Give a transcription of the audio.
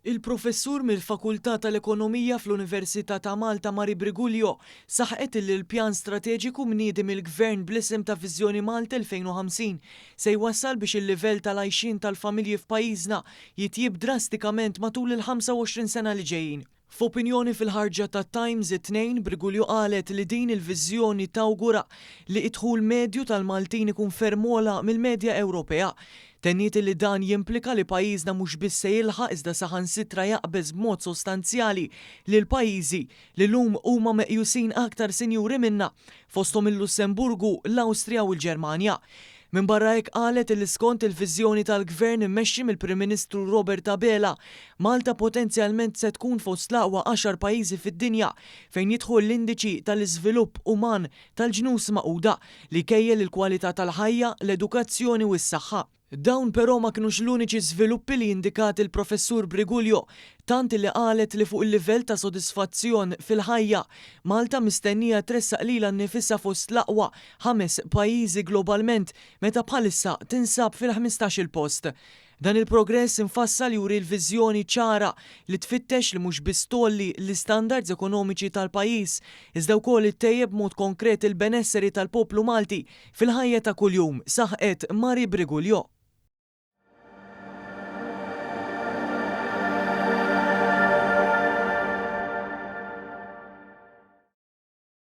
Il-professur mill-Fakultà tal-Ekonomija fl-Università ta' Malta Mari Briguglio saħqet li l-pjan strateġiku mniedi mill-Gvern bl-isem ta' Viżjoni Malta 2050 se jwassal biex il-livell tal-għajxin tal-familji f'pajjiżna jitjieb drastikament matul il-25 sena li ġejjin. F'opinjoni fil-ħarġa ta' Times it-tnejn, Briguglio qalet li din il-viżjoni tawgura li idħul medju tal-Maltin ikun fermola mill-medja Ewropea. Tenniet li dan jimplika li pajjiżna mhux biss se jilħaq iżda saħansitra jaqbeż b'mod sostanzjali lil pajjiżi li llum huma meqjusin aktar sinjuri minna fosthom il-Lussemburgu, l-Awstrija u l-Ġermanja. Min barra hekk qalet li skont il-viżjoni tal-Gvern immexxi mill-Prim Ministru Robert Abela, Malta potenzjalment se tkun fost l-aqwa 10 pajjiżi fid-dinja fejn jidħol l-indiċi tal-iżvilupp uman tal-ġnus Magħquda li kejjel il-kwalità tal-ħajja, l-edukazzjoni u s-saħħa. Dawn però ma kinux l-uniċi żviluppi li indikat il-professur Briguglio, tant li qalet li fuq il-livell ta' sodisfazzjon fil-ħajja Malta mistennija tressaq lilha nnifisha fost l-aqwa 5 pajjiżi globalment meta bħalissa tinsab fil-15 post. Dan il-progress infassal juri l-viżjoni ċara li tfittex li mhux biss tolli l-istandards ekonomiċi tal-pajjiż iżda wkoll ittejjeb b'mod konkret il-benesseri tal-poplu Malti fil-ħajja ta' kuljum, saħqet Mari Briguglio.